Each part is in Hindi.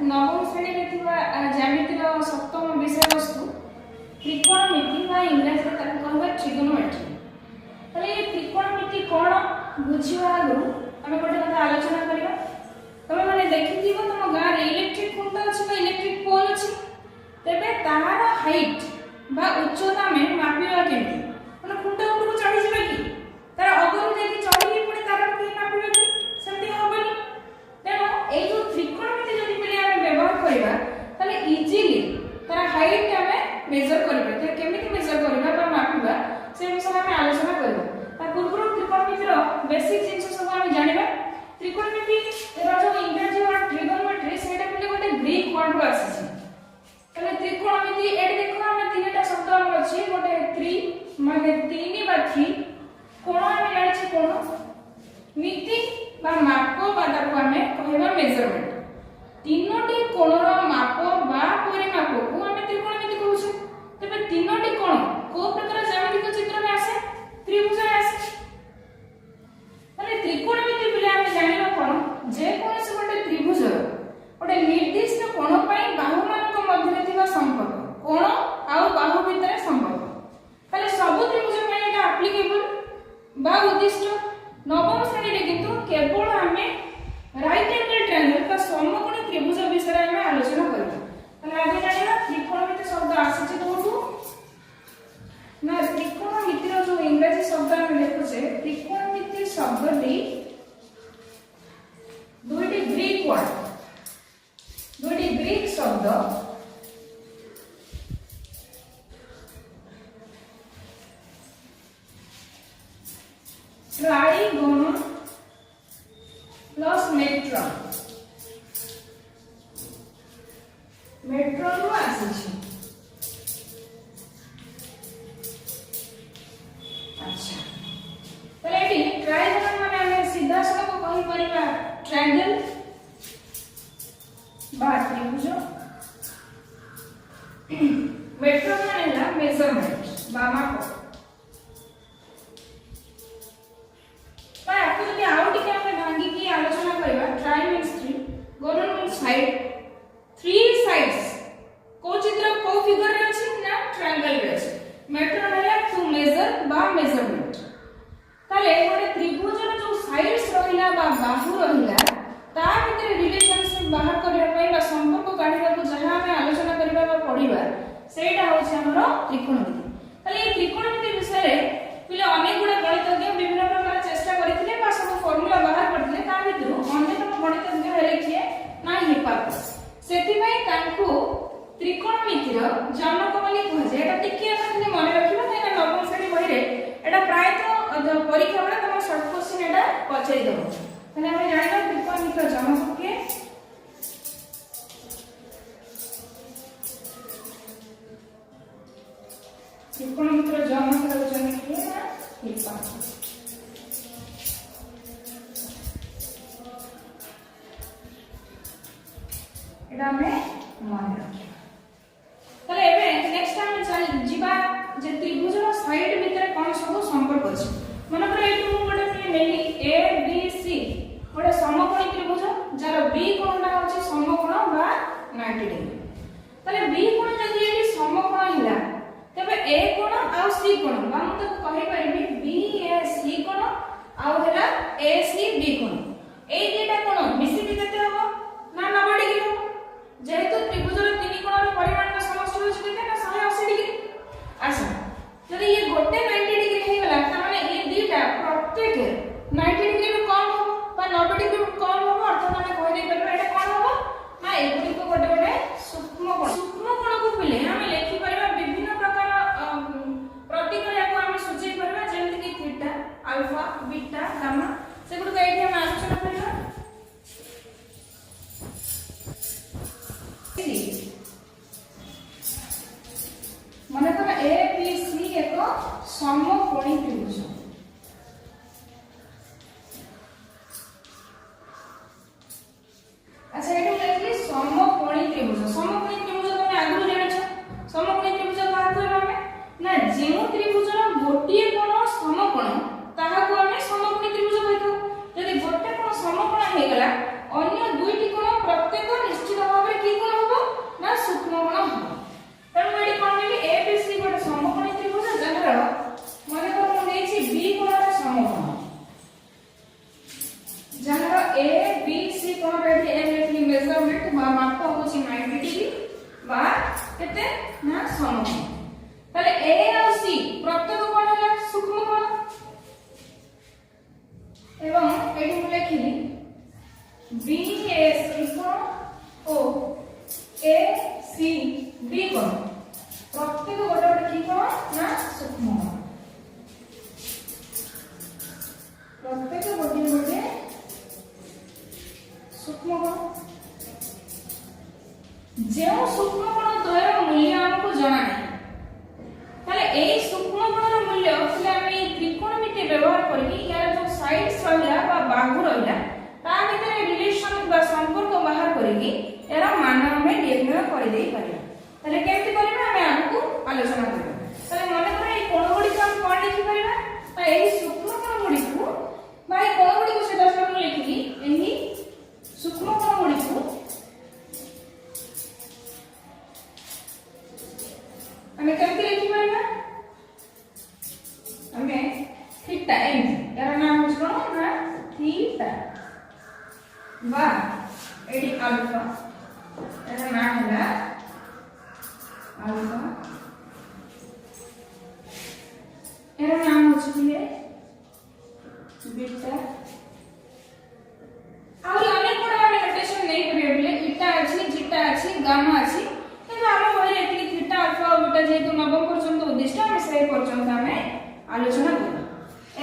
नवम श्रेणी में ज्यामितिर सप्तम विषय वस्तु त्रिकोणमिति बा इंग्लिश रे ताको कहबा ट्रिगोनोमेट्री। तले ये त्रिकोणमिति कोन बुझिवा आगु आमे गोटे कथा आलोचना करिवा। तमे माने देखिथिबो तम गां रे इलेक्ट्रिक खुंटा अछि बा इलेक्ट्रिक पोल अछि, तेबे ताहार हाइट बा उच्चता में मापिवा केमि माने खुंटा ऊपर चढ़ी जिबा कि तार अगरु जेकी चढ़ी पुणी तार के मापिवा कि सेमति होबनी। तेनो ए जो त्रिकोणमिति जदि पले आमे व्यवहार करिवा तले इजीली तार हाइट आमे मेजर करिबा। ते केमिति मेजर करिबा बा मापिबा से विषय आमे आलोचना करिबा। ता पूर्व त्रिकोणमितिर बेसिक जिंस सब आमे जानिबा। त्रिकोणमिति रो जो इंग्लिश और ट्रिगोनोमेट्री सेटा पले गोटे ग्रीक वर्ड रो आसी। तले त्रिकोणमिति एडी देखो आमे तीनटा शब्द आमे अछि, गोटे त्रि माने 3 बा 3, कोण आमे जानि छी कोण, मिति बा माप बा ताको आमे कहबा मेजरमेंट। तीनोटी कोणर माप बा परिमाप को आमे त्रिकोणमिति कहू छी। तबे तीनोटी कोण को प्रकार ज्यामितिक चित्र में आसे, त्रिभुज में आसे। माने त्रिकोणमिति बिले आमे जानिबा कोन जे कोनसे गोटे त्रिभुज गोटे निर्दिष्ट कोण पई बाहु मानक मध्यरे थिबा संपर्क, कोण आ बाहु भितरे संपर्क, ताले सब त्रिभुज पई एटा एप्लीकेबल बा उद्दिष्ट। नवम श्रेणी रे किंतु केवल आमे राइट एंगल ट्रायंगल का समकोणी त्रिभुज विषय रे आमे आलोचना करबा। ताले आगे जानिबा त्रिकोणमिति शब्द आसी कोठू ना। त्रिकोणमिति रो जो इंग्लिश शब्द आमे लेखुछे, त्रिकोणमिति शब्दटी दुईटी ग्रीक वर्ड, दुईटी ग्रीक शब्द ट्राइगोन प्लस मेट्रॉन, मेट्रॉन रो आसी छी। अच्छा तले एटी ट्राइगोन माने हमें सीधा सड़क कहि परिबा ट्रायंगल बा त्रिभुज। मेट्रॉन माने ला मेजरमेंट बा माप। आलोचना करबा ट्राई मींस 3, गोलन मींस साइड, 3 साइड्स को चित्र को फिगर रे अछि ना ट्रायंगल रे अछि। मेट्रॉन हैला टू मेजर बा मेजरमेंट। ताले गोटे त्रिभुज रो जो साइड्स रहिला बा बाहु रहिला ता भितर रिलेशनशिप बाहर करिया पई बा संपर्क काढिबा को जहां हमें आलोचना करबा बा पढिबा सेटा होछि हमरो त्रिकोणमिति। ताले ए त्रिकोणमिति विषय रे पिले अनेक गुडा गणितज्ञ विभिन्न प्रकार चेष्टा करिथिले बा सब फार्मूला बाहर करथिले। ता भितरु अन्यतम गणितज्ञ हेले किए ना हिप्पार्कस। सेति पई तांकु त्रिकोणमितिर जनक बोली कहजे। एटा टिके आपण मने रखिबा काहे ना नवम श्रेणी बही रे एटा प्राय तो परीक्षा बेला तम शॉर्ट क्वेश्चन एटा पछाई देबो। तने हम जानिबा त्रिकोणमितिर जनक के त्रिकोणमितिर जनक रो जनक के ना हिप्पार्कस। एटा में मन रखिया। तले एबे नेक्स्ट टाइम चल जिबा जे त्रिभुज रो साइड भितरे कोन सब संपर्क अछि। मन करे एटु गोटे पे नेली ए बी सी गोटे समकोणी त्रिभुज जार बी कोणटा होछि समकोण बा 90 डिग्री। तले बी कोण जदि एटी समकोण हिला तबे ए कोण आ सी कोण बा हम तो कहि परिबी बी ए सी कोण आ हेला ए सी बी कोण। ए जेटा कोण मिसी भी केते हो ना 90 डिग्री हो। जेहेतु त्रिभुज रो तीन कोणर परिमाण का समष्टि होछि केते ना 180 डिग्री। अच्छा जदि ये गोटे 90 डिग्री हे गला त माने ये दीटा प्रत्येक 90 डिग्री रो कम हो बा 90 डिग्री रो कम हो अर्थात माने कहि दे परबा एटा कोन हो ना एगुडी को गोटे गोटे सूक्ष्म कोण। सूक्ष्म कोण को पिले हम लेखि परबा विभिन्न प्रकार प्रतिक्रिया को हम सूची परबा जेमति कि थीटा, अल्फा, बीटा, गामा सेगुडी को एठी हम आलोचना करबा। मन कर ए बी सी एक समकोणी त्रिभुज। अच्छा एटू लेखली समकोणी त्रिभुज। समकोणी त्रिभुज तमे आगु जानि छ। समकोणी त्रिभुज का कहबा हमें ना जेउ त्रिभुज रो गोटिए कोण समकोण ताहा को हमें समकोणी त्रिभुज कहथौ। यदि गोटे कोण समकोण हे गला अन्य दुईटी कोण प्रत्येक निश्चित भाव मेजरमेंट बा माप होची 90 डिग्री बा केते ना समकोण ताले ए और सी प्रत्येक कोण होला सूक्ष्म कोण एवं एठी मैं लिखिली बी ए सी कोण ओ ए सी बी कोण प्रत्येक गोटे गोटे की कोण ना सूक्ष्म कोण प्रत्येक गोटे गोटे सूक्ष्म कोण जो सूक्ष्म कोण द्वयर मूल्य हमको जाना है ताले ए सूक्ष्म कोणर मूल्य असले आमे त्रिकोणमिति व्यवहार करके यार जो साइड्स रहला बा बाहु रहला ता भितर रिलेशन बा संपर्क बाहर करके यार मान हमें निर्णय कर दे पारिबा ताले केमति करबा हमें आपको आलोचना करबा ताले माने करे ए कोण गुडी हम कोन लिखि परिबा ता ए सूक्ष्म कोण गुडी को बा ए कोण गुडी को सेटा सब लिखिली एही सूक्ष्म कोण गुडी को हमें केमति लिखि परिबा हमें थीटा एम यार नाम हो कोन ना थीटा बा एडी अल्फा यार नाम होला अल्फा यार नाम हो छिए बीटा और अनेक बड़ा हमें नोटेशन नहीं करियो बोले ईटा अछि जीटा अछि गामा अछि किंतु हम होय एति थीटा अल्फा और बीटा जेतु नवम पर्यंत उद्दिष्ट हम से पर्यंत हमें आलोचना करबा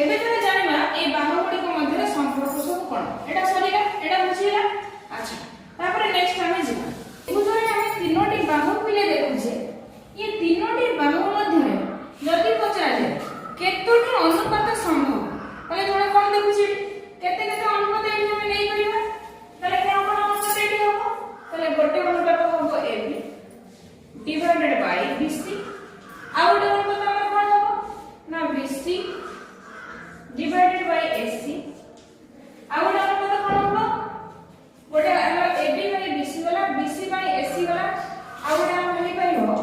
एबे तने जानिबा ए बाहु गुडी को मध्य संपर्क सब कोन एटा सरीला एटा बुझिला अच्छा तापर नेक्स्ट हमें जिबा बुझरे हमें तीनोटी बाहु पिले देखु जे ये तीनोटी बाहु मध्य जति पचारे केतोटी अनुपात संभव तले जोडा कोन देखु छी केते केते अनुपात एठी हमें नहीं परिबा तले कोन कोन अनुपात एठी होबो तले गोटे अनुपात होबो AB डिवाइडेड बाय BC आ गोटे अनुपात हमर कोन होबो ना BC डिवाइडेड बाय AC आ गोटे अनुपात कोन होबो गोटे हमर AB बाय BC वाला BC बाय AC वाला आ गोटे हम हेई परिबो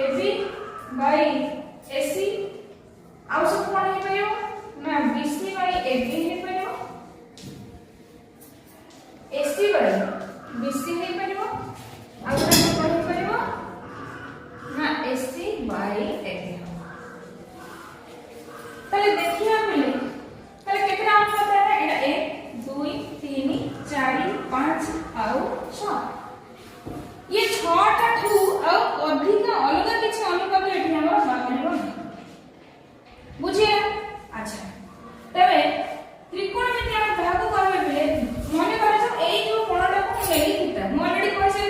AB बाय AC आ सब कोन हेई परिबो ना BC बाय AB हेई परिबो AC बाय BC हेई परिबो आ गोटे कोन हेई परिबो ना AC बाय AB ताले देखिया पहिले ताले केतना अनुपात है एटा 1 2 3 4 5 आउ 6 ये 6 टा ठू और अधिक अलग किछ अनुपात एठी हमर बाहरिबो बुझिया अच्छा तबे त्रिकोणमिति हम भाग करबे पहिले मने करे सब एई जो कोणटा को लेली थीटा म ऑलरेडी कहै छै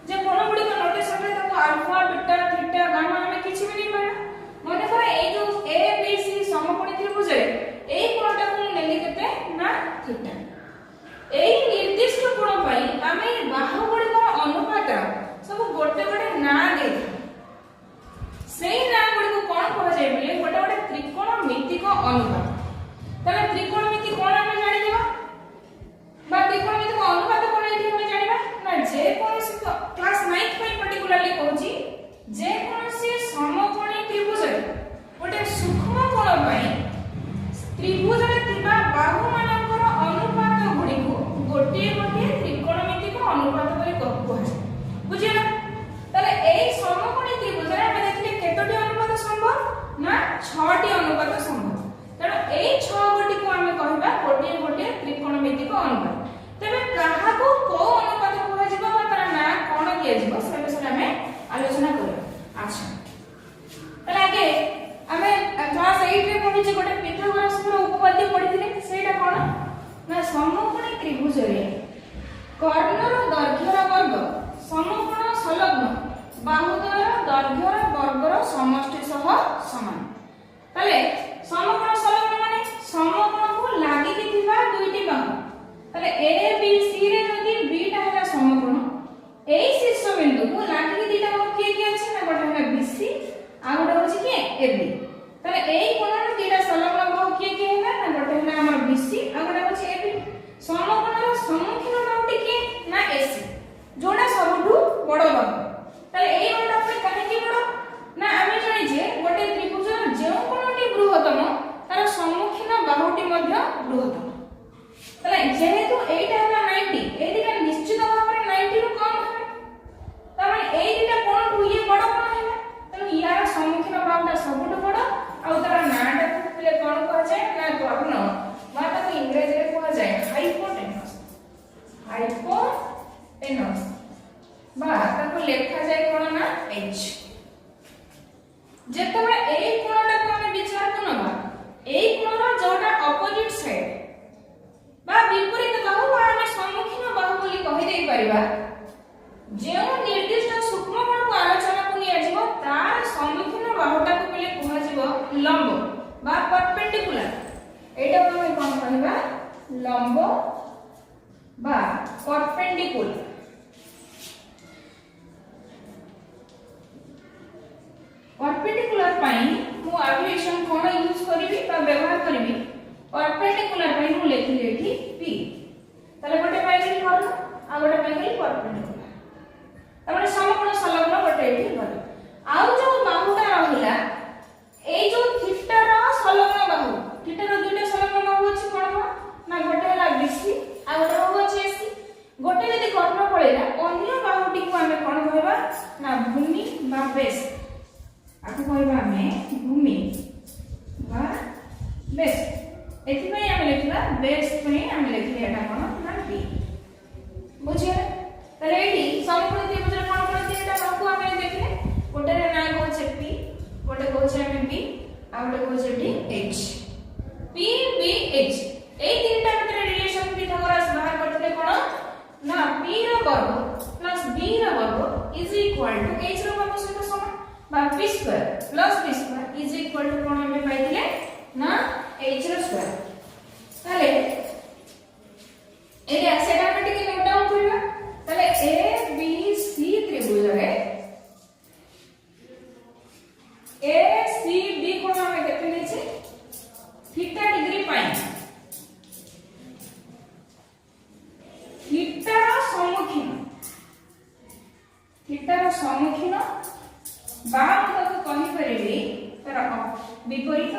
जे कोण गुडी को नोटेशन रे ताको अल्फा बीटा थीटा गामा हमें किछ भी नहीं पड़ा मने करे एई जो ए बी सी समकोणी त्रिभुज रे एई कोणटा को लेली केते ना थीटा एई निर्दिष्ट कोण पई हमें बाहु गुडी को अनुपात सब गोटे गोटे ना दे सेई ना गुडी को कोन कह जाय बोले गोटे गोटे त्रिकोणमिति को अनुपात तले त्रिकोणमिति कोन हमें जानि देबा बा त्रिकोणमिति को अनुपात कोन एठी हमें जानिबा ना जे कोनसी क्लास 9th पई पर्टिकुलरली कहूची जे कोनसी समकोणी त्रिभुज रे गोटे सूक्ष्म कोण पई त्रिभुज रे थिबा बाहु मानकर अनुपात गुडी को गोटे गोटे त्रिकोणमिति को अनुपात पई कहू बुझिला तले एई समकोणी त्रिभुज रे हम देखले केतोटी अनुपात संभव ना 6 टी अनुपात संभव तनो एई 6 गोटी को हम कहबा गोटे गोटे त्रिकोणमिति को अनुपात तबे कहा को अनुपात कह जिवो बा तार ना कोन किया जिवो से विषय में आलोचना करियो अच्छा तले आगे हमें क्लास 8 रे पढि जे गोटे पिथागोरस रो उपपाद्य पढिथिले सेटा कोन ना समकोणी त्रिभुज रे कर्णर दैर्घ्यर वर्ग समकोण संलग्न बाहुद्वयर दैर्घ्यर वर्गर समष्टि सह समान तले समकोण संलग्न माने समकोण को लागि थिबा दुईटी बाहु तले ए बी सी रे जदी बी टा होला समकोण एई शीर्ष बिंदु को लागि दिटा बाहु के अछि ना गोटे होला BC आ गोटे होछि के AB तले एई कोणर दिटा संलग्न बाहु के होला ना गोटे होला हमर BC आ गोटे होछि AB समकोणर सम्मुखीन बाहुटी के ना AC जोडा सबठु बड़ बाहु तले एई बाहुटा पे काहे की बड़ ना आमे जानि जे गोटे त्रिभुजर जे कोणटी बृहत्तम तार सम्मुखीन बाहुटी मध्य बृहत्तम तले जेहेतु एटा होला 90 एदिका निश्चित भाव एनोस बा ताको लेखा जाय कोन ना h जेतबे एई कोणटा को हम विचार करनबा एई कोणर जोटा ऑपोजिट साइड बा विपरीत बाहु बा हम सम्मुखीन बाहु बोली कहि देई परिबा जे निर्दिष्ट सूक्ष्म कोण को आलोचना को निया जीव तार सम्मुखीन बाहुटा को पहिले कहै जीव लंब बा परपेंडिकुलर एटा हम कोन कहबा लंब बा परपेंडिकुलर परपेंडिकुलर पाई मु एब्रिविएशन कोन यूज करबी बा व्यवहार करबी परपेंडिकुलर पाई मु लेखि लेखि p तले गोटे पाई गेली कर्ण आ गोटे पाई गेली परपेंडिकुलर तमाने समकोण संलग्न गोटे एठी गल आउ जो बाहुटा रहिला ए जो थीटा रो संलग्न बाहु थीटा रो दुटे संलग्न बाहु अछि कोन ना गोटे हला bc आ गोटे बाहु अछि ac गोटे यदि कर्ण पळेला अन्य बाहुटी को हमें कोन कहबा ना भूमि बा बेस आको कहबा हमें भूमि बा बेस एथि में हम लिखला बेस में हम लिखले एटा कोन ना b बुझिए तले एठी समकोण त्रिभुज कोन कोन एटा बाहु हमें देखले गोटे रे ना कहछे p गोटे कहछे हमें b आ गोटे कहछे डी h p b h ए तीनटा भितर रिलेशन पिथागोरस बाहर करथले कोन ना p रो वर्ग प्लस b रो वर्ग इज इक्वल टू h रो वर्ग सहित समान बा p square plus b square is equal to कोन हमें पाइथिले ना h रो स्क्वायर ताले एटा सेटा हम टिके नोट डाउन करबा ताले a b c त्रिभुज रे a c b कोन हमें केते लेछि theta degree pi theta rho सम्मुखीन balm तक कहि परिबे तर विपरीत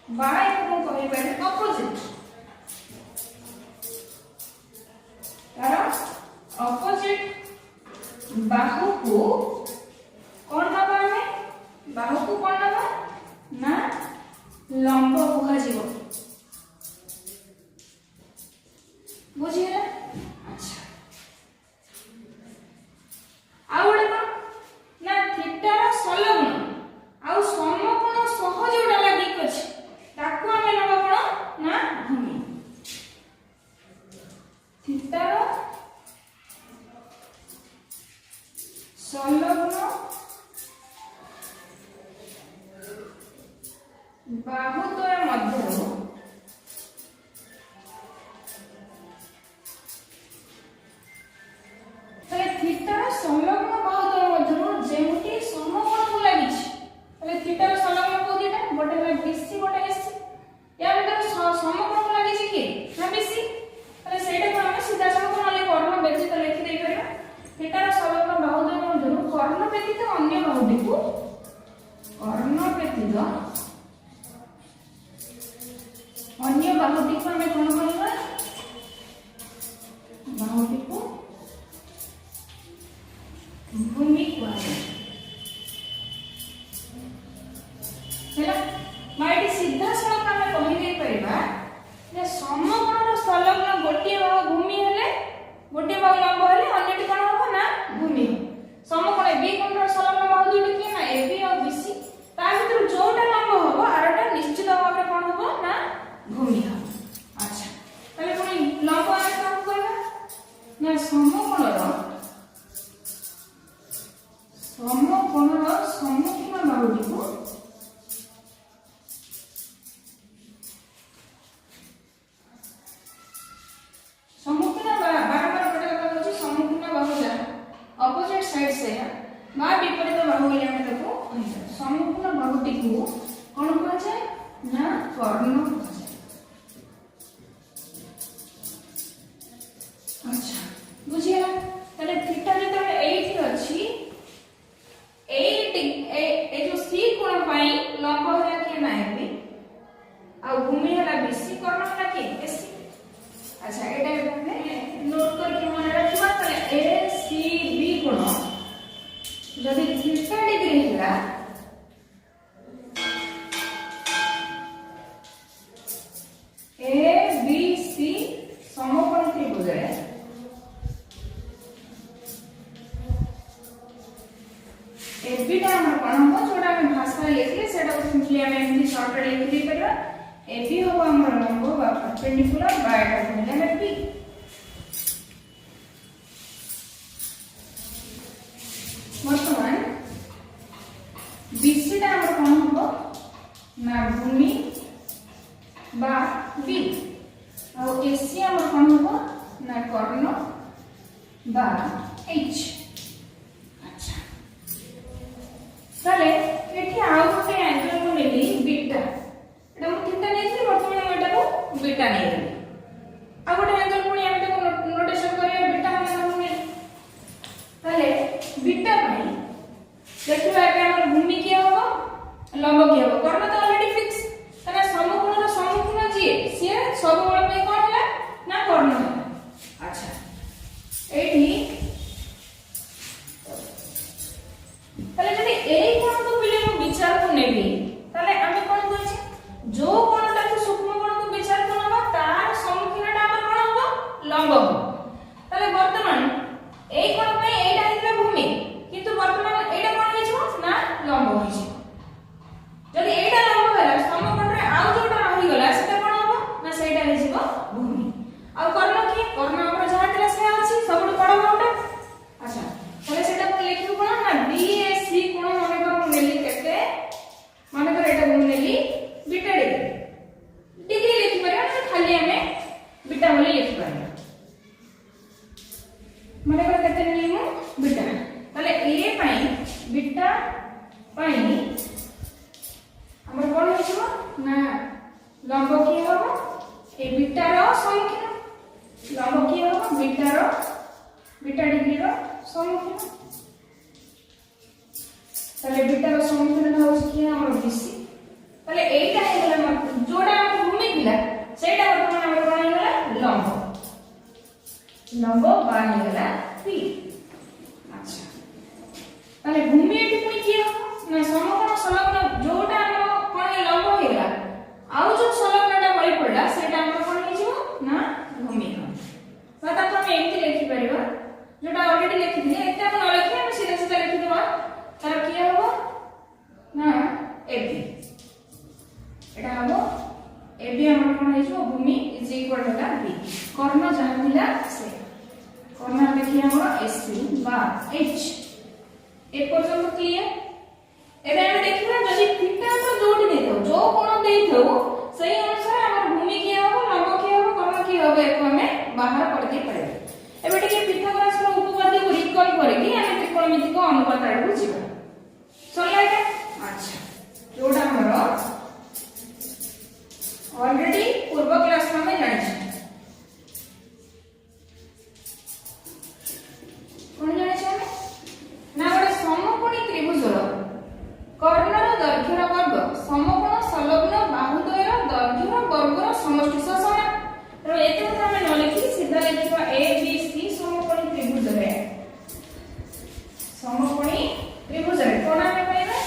बाय को कहि परिबे ऑपोजिट तर ऑपोजिट बाहु को कोन नबा में बाहु को कोन नबा ना लंब कुहा जीव बुझिए अच्छा आउडे कोन ना थीटा रो संलग्न आउ समकोण सह जोडा लागि अछि ताको हमें नबा कोन ना भूमि थीटा रो संलग्न बाहुद्वय मध्यरो तले थीटा संलग्न बाहुद्वय मध्यरो जेउटी समकोण को लागि छि तले थीटा संलग्न कोदिटा गोटे है BC गोटे AC या भीतर समकोण को लागि छि कि ना BC तले सेटा को हम सीधा समकोण वाले कर्ण व्यतीत लिखि देई परबा थीटा संलग्न बाहुद्वय मध्यरो कर्ण व्यतीत अन्य बाहुटी को कर्ण व्यतीत अन्य बाहुटी को हमें कोन कहबा बाहुटी को भूमि कहबा हैला माइटी सीधा सड़क हमें कहि दे परिबा जे समकोण रो संलग्न गोटे बाहु भूमि हेले गोटे बाहु लंब हेले अन्यटी कोन होबो ना भूमि समकोण बी कोण रो संलग्न बाहु दुटी कि ना AB और BC ता भीतर जोटा लंब होबो आरटा निश्चित भाबे कोन होबो ना भूमि हो अच्छा तले कोन लंब आरे काम करबा ना समकोणर सम्मुखीन बाहुटी को सम्मुखीन बारंबार गोटे कथा कहछि सम्मुखीन बाहु जा ऑपोजिट साइड से बा विपरीत बाहु ले हम ताको सम्मुखीन बाहुटी को कोन कहै छै ना कर्ण कहै छै अच्छा बुझिए तले थीटा जते एठी अछि ए जो सी कोण पाई लंब होला के ना हेबी आ भूमि होला BC कर्ण होला के AC अच्छा एटा हमें नोट करके मन रखबा तले ACB कोण जदी थीटा डिग्री होला शॉर्टकट लिखि दे परबा एबी हो हमर लंब बा परपेंडिकुलर बा एटा कहले हम बी वर्तमान बीसी टा हमर कोन हो ना भूमि बा बी और एसी हमर कोन हो ना कर्ण बा एच अच्छा ताले एठी आउ गोटे एंगल को लेली बीटा एटा मु थीटा नेछि वर्तमान एटा को बीटा नेली आ गोटे एंगल पुनी हम तो नोटेशन करिया बीटा हम ने ताले बीटा भाई देखिबा एबे हमर भूमि किया हो लंब किया हो कर्ण तो ऑलरेडी फिक्स तने समकोण रो सम्मुखीन जे से सब बळ में कोन होला ना कर्ण होला अच्छा एठी তাহলে যদি এই কোণকে পিলে মু বিচারକୁ নেবি তাহলে আমি কোন কইছি जो কোণটাকে সূক্ষ্ম কোণকে বিচারକୁ নেবা তার সম্মুখীনটা আমার কোন হবে লম্ব হবে তাহলে বর্তমান এই কোণ পই এইটা হইছে ভূমি কিন্তু বর্তমান এইটা কোন হইছে না লম্ব হইছে যদি এইটা লম্ব হলা সমকোণরে আউ যোটা রহি গলা সেটা কোন হবে না সেইটা হইছে ভূমি আর কর্ণ কি কর্ণ আমরা যাহা দিলা সে আছে সবটো বড় কোণটা আচ্ছা তাহলে সেটা কোন লিখিব কোন না বিএসি কোন মনে কর মু নেলি কেতে মনে কর এটা মু নেলি বিটা ডিগ্রি লিখি পারে না খালি আমি বিটা বলি লিখি পারে মনে কর কেতে নেলি মু বিটা তাহলে এ পাই বিটা পাই আমার কোন হইছিল না লম্ব কি হবে এই বিটার সম্মুখীন লম্ব কি হবে বিটা ডিগ্রির সম্মুখীন তাহলে বিটার সম্মুখীন হচ্ছে কি আমার বিসি তাহলে এইটা হই গলা जोटा हम भूमि दिला सेटा वर्तमान हमर कोन हई गला लंब बा हई गला पी अच्छा ताले भूमि एठी पुनी की हो ना समकोण संलग्न जोटा हम कोन लंब हई गला आउ जो संलग्नटा बळी पडला सेटा हमर कोन हई जिवो ना भूमि हो तो हम एठी लिखि परिबा जोटा ऑलरेडी लिखि दिले एटा हम न लिखि हम सीधा सीधा लिखि देबा तार की हो ना एबी एटा हो एबी हमर कोन हई जो भूमि इज इक्वल टू द बी कर्ण जहा दिला से कर्ण देखि हमर एसी बा एच ए पर्यंत क्लियर एबे हम देखिबा जदि थीटा तो जोड़ दे दो जो कोण दे दो सही अनुसार हमर भूमि की हो लंब की हो कर्ण की हो एको हमें बाहर कर दे पड़े एबे टिके पिथागोरस रो उपपाद्य को रिकॉल करके हम त्रिकोणमिति को अनुपात आडू जीवा सरिया एटा अच्छा जोटा हमर ऑलरेडी पूर्व क्लास में जानि छी कोन जानि छी हम ना गोटे समकोणी त्रिभुजर कर्णर दैर्घ्यर वर्ग समकोण संलग्न बाहुद्वयर दैर्घ्यर वर्गर समष्टि समान तो एते हम न लिखि सीधा लिखिबा ए बी सी समकोणी त्रिभुजर कोन हम पाइबा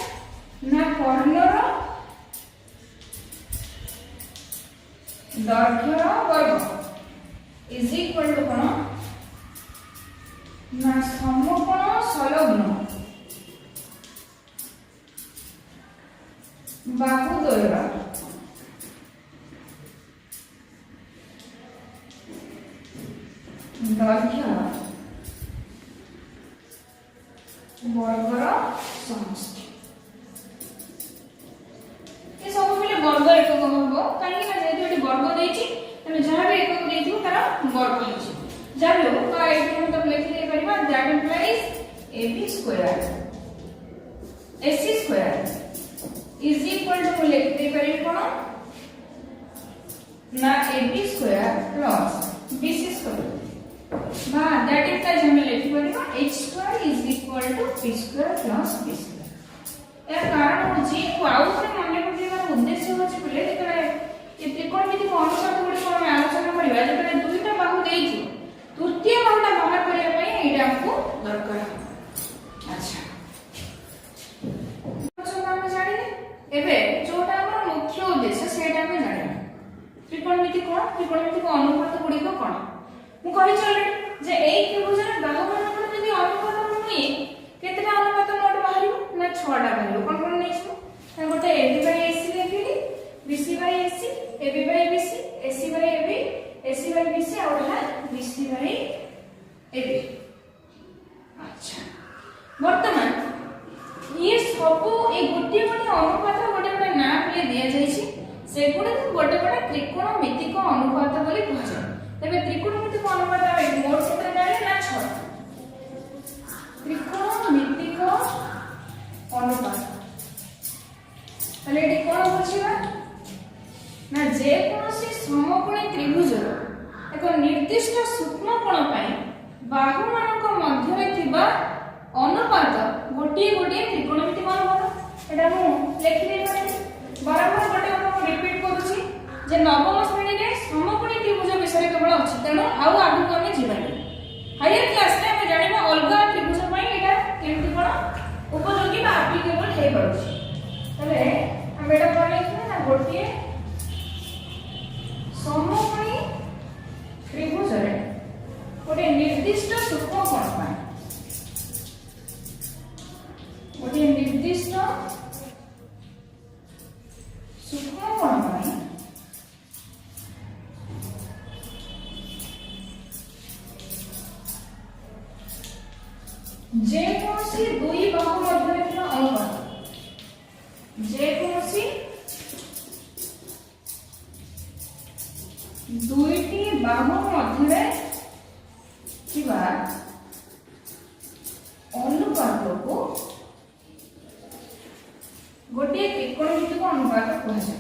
ना कर्णर दैर्घ्यर वर्ग इज इक्वल टू कोन ना समकोण संलग्न बाहुद्वयर दैर्घ्य वर्गर समष्टि ये सब मिले वर्ग एकक होबो काहे ना जेतु एटी वर्ग देछि तमे जहा भी एकक देथिबो तार वर्ग होछि जाबे हो का एटी हम तब लिखि दे परिबा that implies ab square ac square is equal to लिखि दे परिबो कोन ना ab square plus bc square बा दैट इम्प्लाइज हम लिखि परिबा h square is equal to p square plus b square या कारण होछि को आउट रे माने पकेबार उद्देश्य होछि पले जेतले ये त्रिकोणमिति को अनुपात गुडी को हम आलोचना करिबा जेतले दुईटा बाहु देइछु तृतीय बाहुटा बाहर करिया पई एटा हमको दरकार अच्छा हम जानिले एबे जोटा हमर मुख्य उद्देश्य सेटा हम जानिले त्रिकोणमिति को अनुपात गुडी को कोन मु कहि चले जे एई त्रिभुजर बाहुमान को यदि अनुपात हुई केतेटा अनुपात नोट बाहरियो ना 6टा बाहरियो कोन कोन नेछु गोटे ab/ac लेखिली एबी अच्छा वर्तमान ये सब ए गोटे गोटे अनुपात गोटे गोटे ना पे दिया जायछि सेगुडे गोटे गोटे त्रिकोणमितिक अनुपात बोली कह जाय तबे त्रिकोणमितिक अनुपात मोड केते जाने ना 6 त्रिकोणमितिक अनुपात तले एटी कोन बुझिबा ना जे कोनोसी समकोणी त्रिभुजर एक निर्दिष्ट सूक्ष्मकोण पई बाहु मानक मध्य रे थिबा अनुपात गोटे गोटे त्रिकोणमितिक अनुपात एटा मु लिखि दे पारे बारंबार गोटे हम रिपीट करूची जे नवम श्रेणी रे समकोणी त्रिभुज विषय केवल अछि तेनु आउ आगु को हम जिबानी हायर क्लास रे हम जानिबा अलगा त्रिभुज पई एटा केमति कोन उपयोगी बा एप्लीकेबल हे पड़ुची तले हम एटा कोन लिखिबा ना गोटे समकोणी त्रिभुज रे गोटे निर्दिष्ट सूक्ष्मकोण पई गोटे निर्दिष्ट सूक्ष्मकोण पई जे कोनोसी दुई बाहु मध्य रे अनुपात जे कोनोसी दुईटी बाहु मध्य रे थिबा अनुपात को गोटे त्रिकोणमितिक अनुपात कह जाय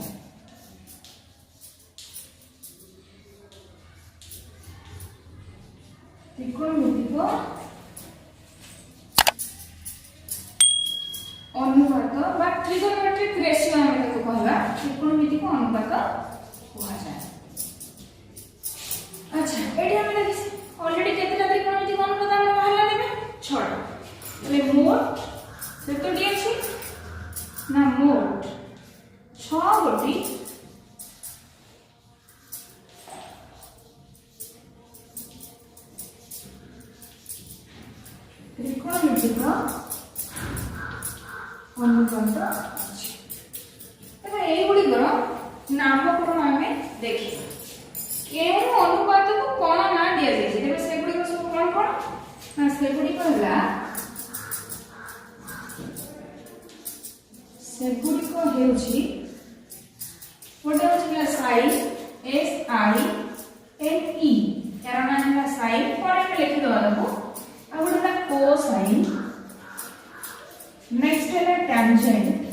त्रिकोणमितिक अनुपात बा ट्रिगोनोमेट्रिक रेशियो हम ताको कहला त्रिकोणमितिक अनुपात कह जाय अच्छा एडी हम देखि ऑलरेडी केतेटा त्रिकोणमितिक अनुपात हम बाहरला देबे 6 तले मोट केतोटी अछि ना मोट 6 गोटी त्रिकोणमितिक अनुपात अछि तबे एई गुडी गरो नामकरण हमें देखि केउ अनुपात को कोन ना दिया जाय छै तबे से गुडी को सब कोन कोन ना से गुडी को हला से गुडी को हेउछि गोटे होछि sine S I N E यार ना हला साइन कोन में लिखि दवा दबो आ गोटे कोसाइन नेक्स्ट है टेंजेंट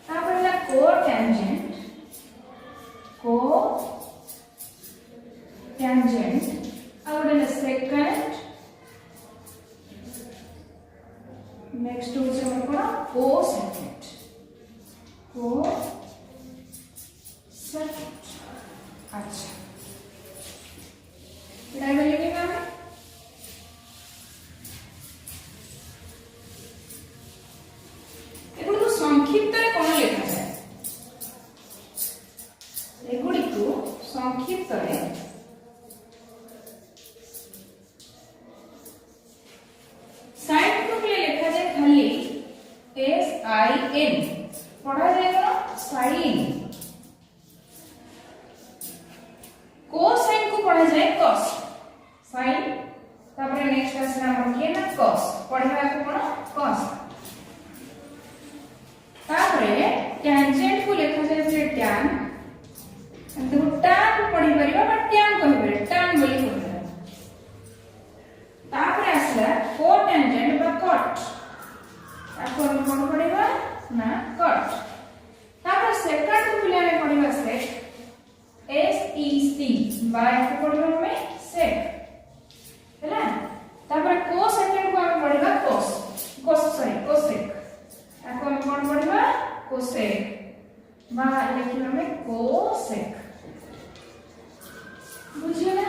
तापर है कोटेंजेंट और है सेकंड नेक्स्ट हो जाए हमरा कोसेकेंड अच्छा डायग्राम लिखेंगे हम संक्षिप्त रे कोन लिखा जाय एगुडी को संक्षिप्त रे साइन को लिखा जाय खाली एस आई एन पढ़ा जाएगा साइन कोसाइन को पढ़ा जाए कॉस साइन तापर नेक्स्ट आसना हम के ना कॉस पढ़ा को कोन कॉस तापरे टेंजेंट को लिखा जाय जे टैन अंत टैन पढ़ी परिबा बा टैन कहि परे टैन बोली कहबा तापरे आसला कोटेंजेंट बा कट आको कोन पढ़ीबा ना कट तापर सेकंड को ले पढ़ीबा से एस ई सी बा को पढ़ीबा हमें सेक हैला तापर को सेकंड को हम पढ़ीबा कोस कोसेक आको हम कोन पढ़ीबा कोसेक बा लिखिबा हमें कोसेक बुझियो ना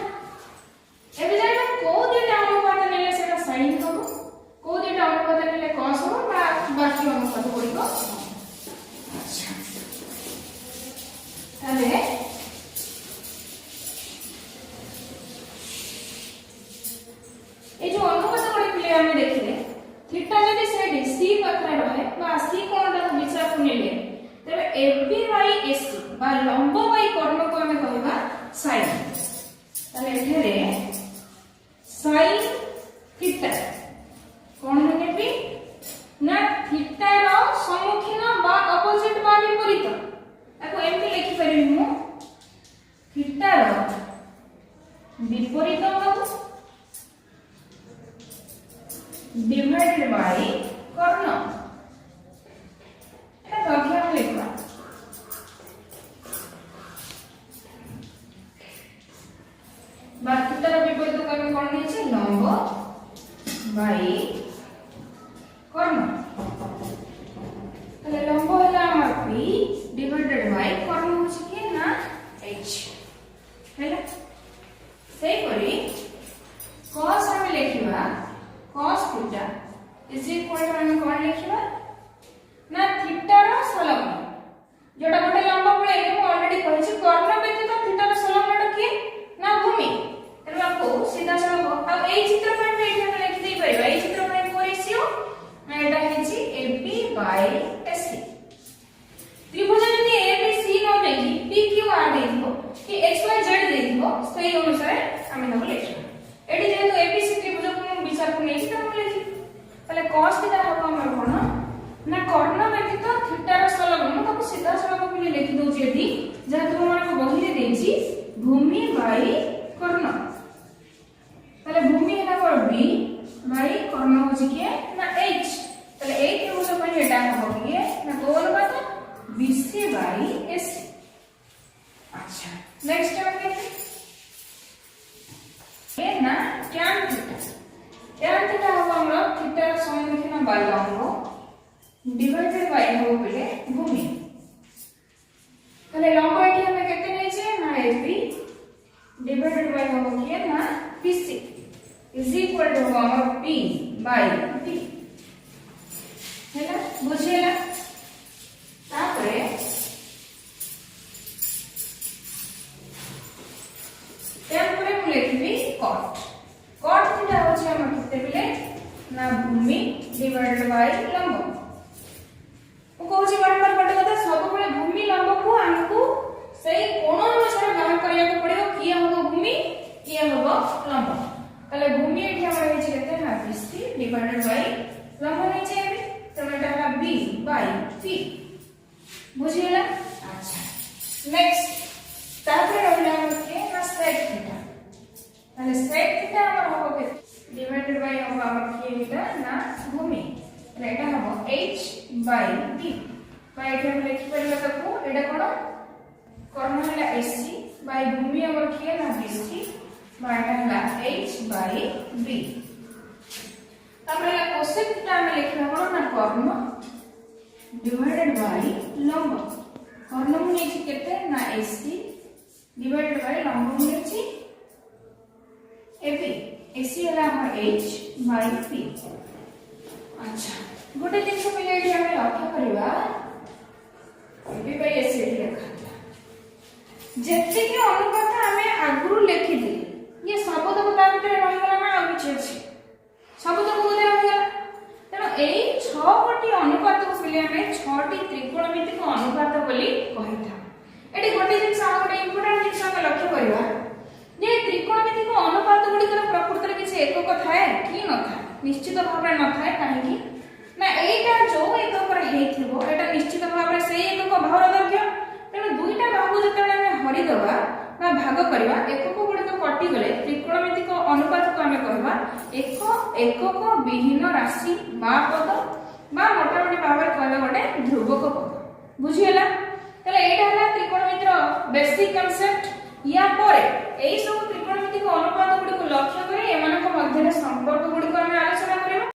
एबे जाय को देटा अनुपात नेले सेटा साइन हबो को देटा अनुपात नेले कॉस हबो बा बाकी अनुपात पड़िबो अच्छा ताले ए जो अनुपात पड़े पिले हम देखिले थीटा यदि से सी पाखरे रहे बा सी कोणटा विचार को नेले तबे एबी बाई एसी बा लंब बाई कर्ण को हम कहबा साइन ताले एथरे sin थीटा कोन नेबी ना थीटा रो सम्मुखीन बा अपोजिट बा विपरीत ताको एमती लिखि परिबी मु थीटा रो विपरीत बाबू डिवाइडेड बाय कर्ण এটা গঠন লিখবা বা থিটার বিপরীত কর্ণ কোন নিয়েছে লম্ব বাই কর্ণ তাহলে লম্ব হলো আমার p ডিভাইডেড বাই কর্ণ হচ্ছে কি না h হেলা সেই পরি cos আমি লিখিবা cos theta is equal to हम कोन लिखिबा ना थीटा रो सलग्न जोटा गोटे लंब पळे मु ऑलरेडी कहिछि कर्ण व्यतीत थीटा रो सलग्नटा की ना भूमि तेनु आपको सीधा सलग्न अब एई चित्र पर भी एठी हम लिखि देई परिबा एई चित्र पर को रेशियो ना एटा हिछि AB बाय AC त्रिभुज जदि ABC न देखि PQ आर देइबो कि XYZ देइबो सेही अनुसार हम नबो लिखिबा एठी जेतु ABC त्रिभुज को विचार को नेछि त हम लिखि তাহলে cos থিটা হবে আমার কোন না কর্ণ ব্যতীত থিটার সলগ্ন তাকে সিধা সলগ্ন বলি লিখি দউছি এটি যাহা তোমার বহিরে দেইছি ভূমি বাই কর্ণ তাহলে ভূমি হেলা কোন b বাই কর্ণ হচ্ছে কি না h তাহলে এই ত্রিভুজ পাই এটা হবে কি না কোন অনুপাত BC বাই AC আচ্ছা নেক্সট আমরা দেখি এ না tan থিটা tan थीटा हो हमरा थीटा सम्मुखीन बाय लंब डिवाइडेड बाय हो बोले भूमि तले लंब एठी हम केते नै छै ना AB डिवाइडेड बाय हो के ना BC इज इक्वल टू हमर P बाय T हैला बुझियला तापरे तापरे मु लिखबी cot cot थीटा होछि हमर केते बिले ना भूमि डिवाइडेड बाय लंब ओ कहूछि बारंबार पटे कथा सब बळे भूमि लंब को हमकु सेही कोण अनुसार बाहर करिया को पड़िबो किया होबो भूमि किया होबो लंब तले भूमि एठी हमर हेछि केते ना BC डिवाइडेड बाय लंब नै छै एबे त एटा हला B बाय T बुझियला अच्छा नेक्स्ट तापर रहला हमर के ना sec थीटा তাহলে sec থিটা আমার হবে ডিভাইডেড বাই হবে আমার কি এটা না ভূমি তাহলে এটা হবে h বাই d বাই এটা আমরা লিখি পারলা তাকু এটা কোন কর্ণ হলা AC বাই ভূমি আমার কি না BC বাই এটা হলা h বাই b তারপরে cosec থিটা আমরা লিখবা কোন না কর্ণ ডিভাইডেড বাই লম্ব কর্ণ মু নিয়েছি কেতে না AC ডিভাইডেড বাই লম্ব মু নিয়েছি AB AC हला हमर H by P अच्छा गोटे दिन को पहिले एठी हम लक्ष्य करबा AB by AC एठी लिखा जेते के अनुपात हमें आगुरु लिखि दे ये शब्द को ता भीतर रहि गला ना आ किछ अछि शब्द को बोले रहि गला तेनो एई 6 कोटी अनुपात को पहिले हमें 6 टी त्रिकोणमितिक अनुपात बोली कहिथा एठी गोटे दिन सा गोटे इंपोर्टेंट दिन सा लक्ष्य करबा जे त्रिकोणमितिक अनुपात गुडी कर प्रकृति रे किछ एकक थाए कि न थाए निश्चित भाव रे न थाए काहे कि ना एटा जो एकक रे हेथिबो एटा निश्चित भाव रे सेही एकक भाव रे दर्घ्य तेनो दुईटा भाग जतले हम हरि दबा ना भाग करबा एकक गुडी को कटि गले त्रिकोणमितिक अनुपात को हमें कहबा एकक विहीन राशि बा पद बा मोटामोटी भाव रे कहबा गोटे ध्रुवक पद बुझियला तले एटा हला त्रिकोणमितिर बेसिक कांसेप्ट या परे एई सब